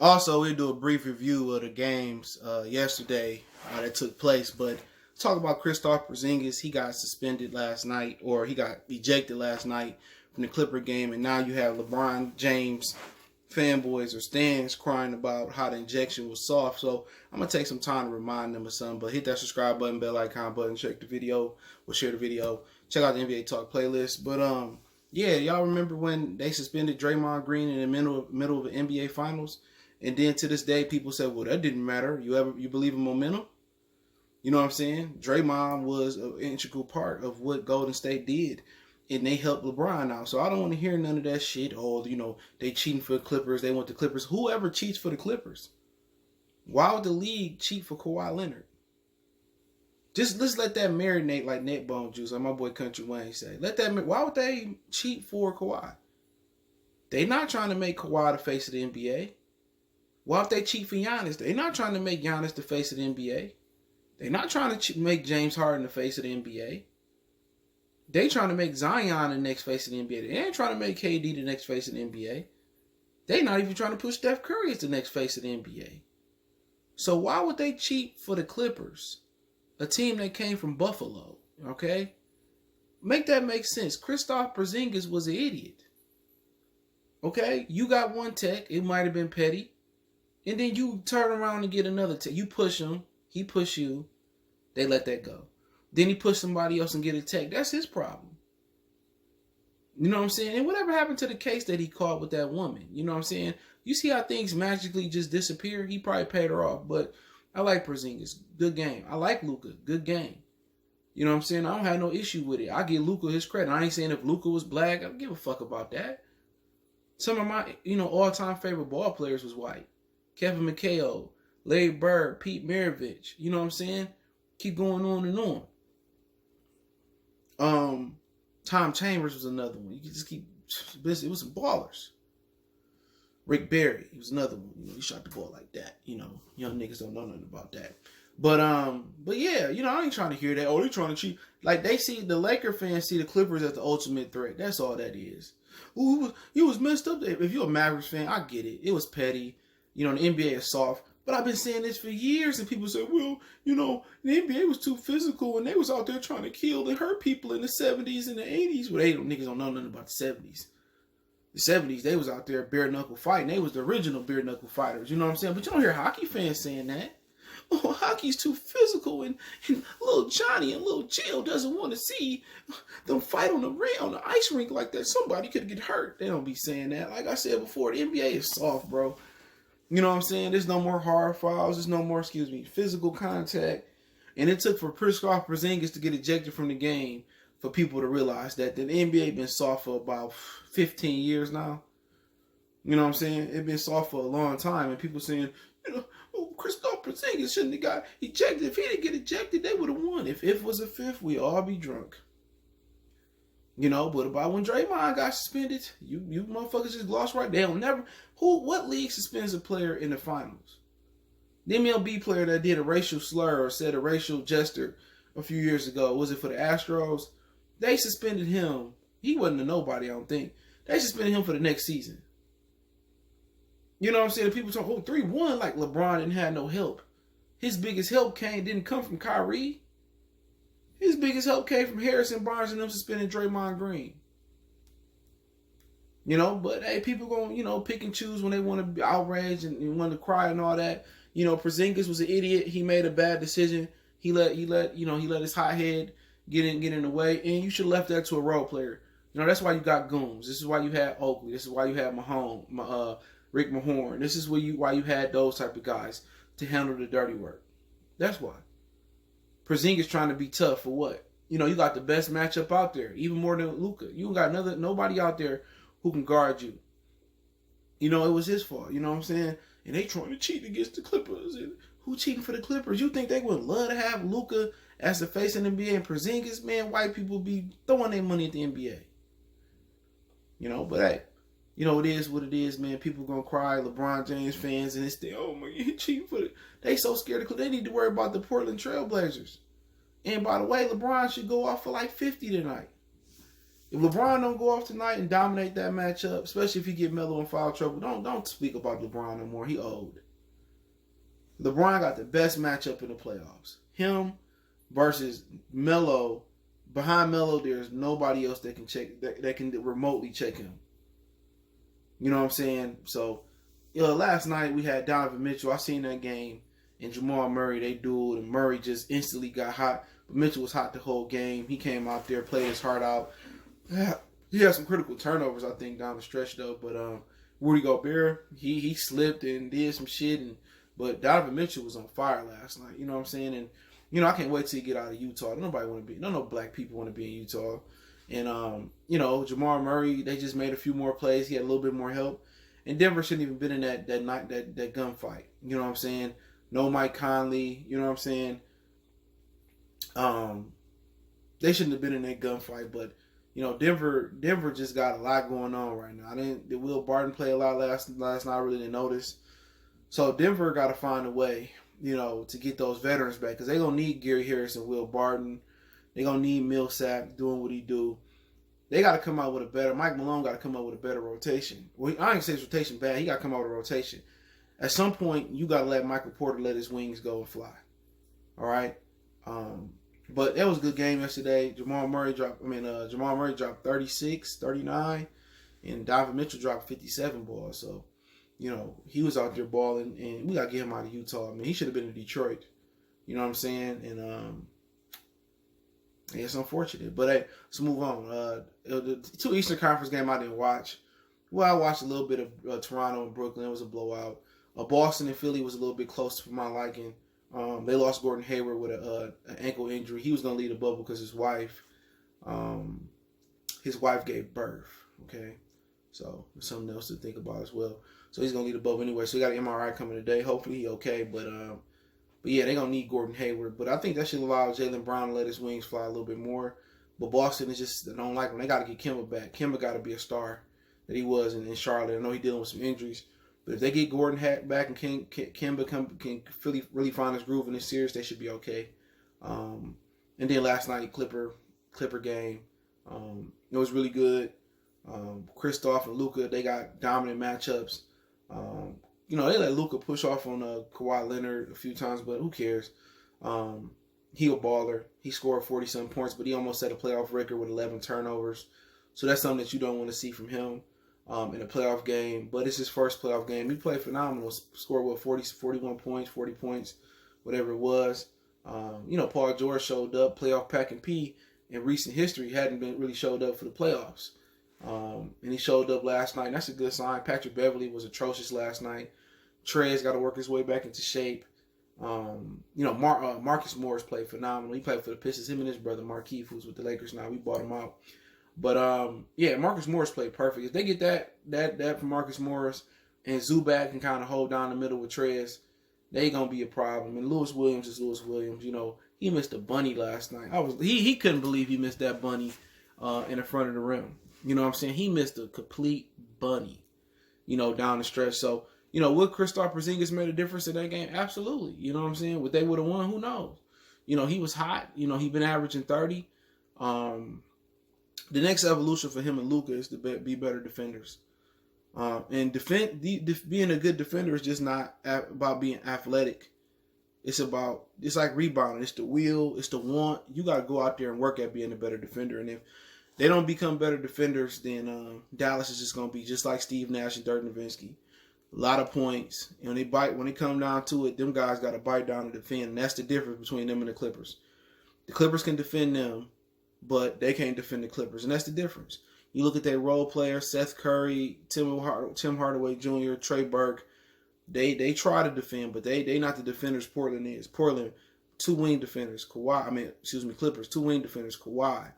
Also, we'll do a brief review of the games yesterday that took place. But talk about Kristaps Porziņģis. He got suspended last night, or he got ejected last night from the Clipper game. And now you have LeBron James fanboys or stands crying about how the injection was soft. So I'm going to take some time to remind them of something. But hit that subscribe button, bell icon button, check the video, or share the video. Check out the NBA Talk playlist. But yeah, y'all remember when they suspended Draymond Green in the middle of the NBA Finals? And then to this day, people said, well, that didn't matter. You believe in momentum? You know what I'm saying? Draymond was an integral part of what Golden State did. And they helped LeBron out. So I don't want to hear none of that shit. Oh, you know, they cheating for the Clippers. They want the Clippers. Whoever cheats for the Clippers. Why would the league cheat for Kawhi Leonard? Just let's let that marinate like neck bone juice, like my boy Country Wayne say. Why would they cheat for Kawhi? They not trying to make Kawhi the face of the NBA. Why would they cheat for Giannis? They're not trying to make Giannis the face of the NBA. They're not trying to make James Harden the face of the NBA. They trying to make Zion the next face of the NBA. They ain't trying to make KD the next face of the NBA. They not even trying to push Steph Curry as the next face of the NBA. So why would they cheat for the Clippers? A team that came from Buffalo, okay? Make that make sense. Kristaps Porziņģis was an idiot. Okay? You got one tech. It might have been petty. And then you turn around and get another tech. You push him. He push you. They let that go. Then he pushed somebody else and get a tech. That's his problem. You know what I'm saying? And whatever happened to the case that he caught with that woman? You know what I'm saying? You see how things magically just disappear? He probably paid her off. But I like Porziņģis. Good game. I like Luka. Good game. You know what I'm saying? I don't have no issue with it. I give Luka his credit. I ain't saying if Luka was black, I don't give a fuck about that. Some of my, all-time favorite ball players was white. Kevin McHale, Larry Bird, Pete Maravich. You know what I'm saying? Keep going on and on. Tom Chambers was another one. You can just keep busy. It was some ballers. Rick Barry, he was another one. He shot the ball like that. Young niggas don't know nothing about that. But yeah, I ain't trying to hear that. Oh, they trying to cheat. Like they see the Laker fans see the Clippers as the ultimate threat. That's all that is. Ooh, he was messed up. If you're a Mavericks fan, I get it. It was petty. The NBA is soft. But I've been saying this for years, and people say, well, the NBA was too physical, and they was out there trying to kill and hurt people in the 70s and the 80s. Well, niggas don't know nothing about the 70s. The 70s, they was out there bare knuckle fighting. They was the original bare knuckle fighters. You know what I'm saying? But you don't hear hockey fans saying that. Oh, hockey's too physical, and little Johnny and little Jill doesn't want to see them fight on the ice rink like that. Somebody could get hurt. They don't be saying that. Like I said before, the NBA is soft, bro. You know what I'm saying? There's no more hard fouls. There's no more, physical contact. And it took for Kristaps Porziņģis to get ejected from the game for people to realize that the NBA been soft for about 15 years now. You know what I'm saying? It's been soft for a long time. And people saying, Kristaps Porziņģis shouldn't have got ejected. If he didn't get ejected, they would have won. If it was a fifth, we'd all be drunk. But about when Draymond got suspended, you motherfuckers just gloss right. They don't never. What league suspends a player in the finals? The MLB player that did a racial slur or said a racial gesture a few years ago, was it for the Astros? They suspended him. He wasn't a nobody, I don't think. They suspended him for the next season. You know what I'm saying? People talk, 3-1, like LeBron didn't have no help. His biggest help didn't come from Kyrie. His biggest help came from Harrison Barnes and them suspending Draymond Green. But hey, people gonna, pick and choose when they want to be outraged and want to cry and all that. Porziņģis was an idiot. He made a bad decision. He let his hot head get in the way, and you should have left that to a role player. That's why you got goons. This is why you had Oakley. This is why you had Rick Mahorn. This is why you had those type of guys to handle the dirty work. That's why. Porziņģis trying to be tough for what? You got the best matchup out there, even more than Luka. You got nobody out there who can guard you. It was his fault. You know what I'm saying? And they trying to cheat against the Clippers. And who cheating for the Clippers? You think they would love to have Luka as the face of the NBA and Porziņģis? Man, white people be throwing their money at the NBA. But hey, it is what it is, man. People gonna cry, LeBron James fans, and it's oh my, he cheating for it. They so scared they need to worry about the Portland Trail Blazers. And by the way, LeBron should go off for like 50 tonight. If LeBron don't go off tonight and dominate that matchup, especially if he get Melo in foul trouble, don't speak about LeBron no more. He old. LeBron got the best matchup in the playoffs. Him versus Melo. Behind Melo, there's nobody else that can check that can remotely check him. You know what I'm saying? So, last night we had Donovan Mitchell. I seen that game, and Jamal Murray, they dueled, and Murray just instantly got hot. But Mitchell was hot the whole game. He came out there, played his heart out. He had some critical turnovers, I think, down the stretch though. But Rudy Gobert, he slipped and did some shit, but Donovan Mitchell was on fire last night. You know what I'm saying? And I can't wait till he get out of Utah. Nobody want to be. No black people want to be in Utah. And Jamal Murray, they just made a few more plays. He had a little bit more help. And Denver shouldn't even been in that gunfight. You know what I'm saying? No Mike Conley. You know what I'm saying? They shouldn't have been in that gunfight, but. Denver just got a lot going on right now. Did Will Barton play a lot last night? I really didn't notice. So Denver got to find a way, to get those veterans back because they're going to need Gary Harris and Will Barton. They're going to need Millsap doing what he do. They got to come out with a better, Mike Malone got to come out with a better rotation. Well, I ain't say his rotation bad. He got to come out with a rotation. At some point, you got to let Michael Porter let his wings go and fly. All right? But that was a good game yesterday. Jamal Murray dropped 36, 39, and Donovan Mitchell dropped 57 balls. So, he was out there balling, and we got to get him out of Utah. I mean, he should have been in Detroit. You know what I'm saying? And it's unfortunate. But hey, let's move on. The two Eastern Conference game I didn't watch. Well, I watched a little bit of Toronto and Brooklyn. It was a blowout. Boston and Philly was a little bit close for my liking. They lost Gordon Hayward with an ankle injury. He was going to lead the bubble because his wife gave birth. Okay, so something else to think about as well. So he's going to lead the bubble anyway. So he got an MRI coming today. Hopefully he okay. But yeah, they're going to need Gordon Hayward. But I think that should allow Jaylen Brown to let his wings fly a little bit more. But Boston is just, they don't like him. They got to get Kemba back. Kemba got to be a star that he was in Charlotte. I know he's dealing with some injuries. But if they get Gordon back and Kemba can really find his groove in this series, they should be okay. And then last night, Clipper game, it was really good. Kristaps and Luka, they got dominant matchups. They let Luka push off on Kawhi Leonard a few times, but who cares? He a baller. He scored 40-some points, but he almost set a playoff record with 11 turnovers. So that's something that you don't want to see from him. In a playoff game, but it's his first playoff game. He played phenomenal. Scored 41 points, 40 points, whatever it was. Paul George showed up. Playoff pack and P in recent history hadn't been really showed up for the playoffs, and he showed up last night. And that's a good sign. Patrick Beverley was atrocious last night. Trez got to work his way back into shape. Marcus Morris played phenomenal. He played for the Pistons. Him and his brother Markieff, who's with the Lakers now. We bought him out. But Marcus Morris played perfect. If they get that from Marcus Morris and Zubac can kind of hold down the middle with Trez, they gonna be a problem. And Lewis Williams is Lewis Williams. He missed a bunny last night. He couldn't believe he missed that bunny in the front of the rim. You know what I'm saying? He missed a complete bunny. Down the stretch. So would Kristaps Porziņģis made a difference in that game? Absolutely. You know what I'm saying? Would they would have won? Who knows? He was hot. He been averaging 30. The next evolution for him and Luka is to be better defenders. And being a good defender is just not about being athletic. It's like rebounding. It's the will. It's the want. You got to go out there and work at being a better defender. And if they don't become better defenders, then Dallas is just going to be just like Steve Nash and Dirk Nowitzki. A lot of points. And when they come down to it, them guys got to bite down and defend. And that's the difference between them and the Clippers. The Clippers can defend them, but they can't defend the Clippers, and that's the difference. You look at their role players, Seth Curry, Tim Hardaway Jr., Trey Burke. They try to defend, but they not the defenders Portland is. Portland, two wing defenders, Clippers, two wing defenders, Kawhi,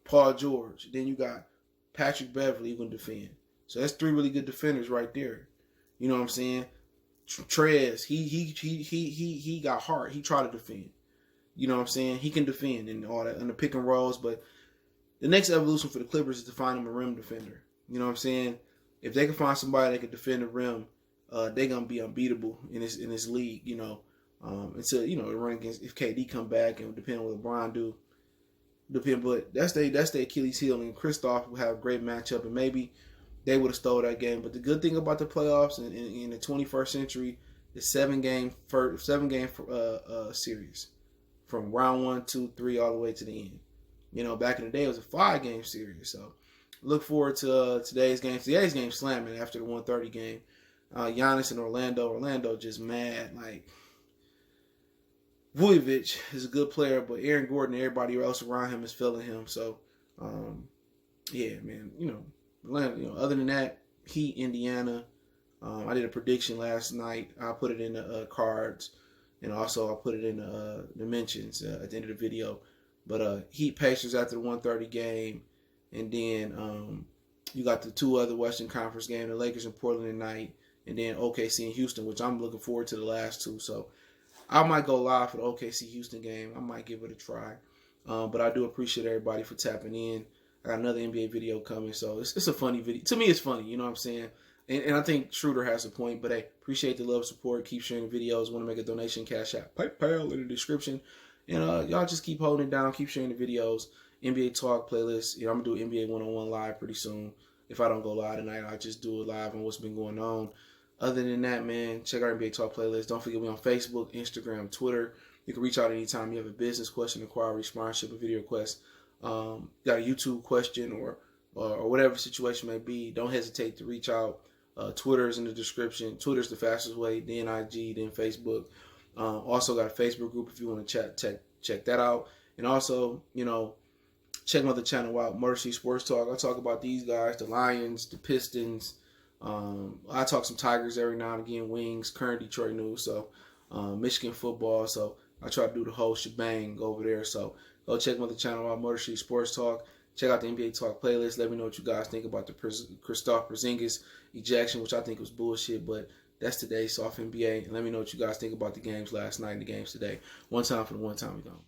Paul George. Then you got Patrick Beverley who can defend. So that's three really good defenders right there. You know what I'm saying? Trez, he got heart. He tried to defend. You know what I'm saying? He can defend and all that, and the pick and rolls. But the next evolution for the Clippers is to find them a rim defender. You know what I'm saying? If they can find somebody that can defend the rim, they're gonna be unbeatable in this league. Until the run against if KD come back and depending on what LeBron do. But that's the Achilles heel, and Kristaps will have a great matchup, and maybe they would have stole that game. But the good thing about the playoffs in the 21st century is 7-game series from round 1, 2, 3 all the way to the end. You know, back in the day it was a 5-game series. So look forward to today's game. Today's game slamming after the 130 game. Giannis and Orlando just mad. Like, Vujovic is a good player, but Aaron Gordon and everybody else around him is feeling him. So, yeah, man. Other than that, Heat, Indiana. I did a prediction last night. I put it in the cards, and also I put it in the mentions at the end of the video. But Heat Pacers after the 130 game, and then you got the 2 other Western Conference games, the Lakers and Portland tonight, and then OKC and Houston, which I'm looking forward to the last 2. So I might go live for the OKC Houston game. I might give it a try. But I do appreciate everybody for tapping in. I got another NBA video coming, so it's a funny video. To me, it's funny, you know what I'm saying? And I think Schroeder has a point, but hey, appreciate the love, support. Keep sharing the videos. Want to make a donation, Cash App, PayPal in the description. And y'all just keep holding it down. Keep sharing the videos. NBA Talk playlist. I'm going to do NBA 101 live pretty soon. If I don't go live tonight, I'll just do it live on what's been going on. Other than that, man, check our NBA Talk playlist. Don't forget, we on Facebook, Instagram, Twitter. You can reach out anytime you have a business question, inquiry, sponsorship, a video request. Got a YouTube question or whatever situation may be. Don't hesitate to reach out. Twitter is in the description. Twitter's the fastest way. Then IG, then Facebook. Also got a Facebook group if you want to check that out. And also, check my other channel out, Motor City Sports Talk. I talk about these guys, the Lions, the Pistons. I talk some Tigers every now and again, Wings, current Detroit news, so Michigan football. So I try to do the whole shebang over there. So go check my other channel out, Motor City Sports Talk. Check out the NBA Talk playlist. Let me know what you guys think about the Kristaps Porziņģis ejection, which I think was bullshit, but that's today's soft NBA. And let me know what you guys think about the games last night and the games today. One time for the one time we gone.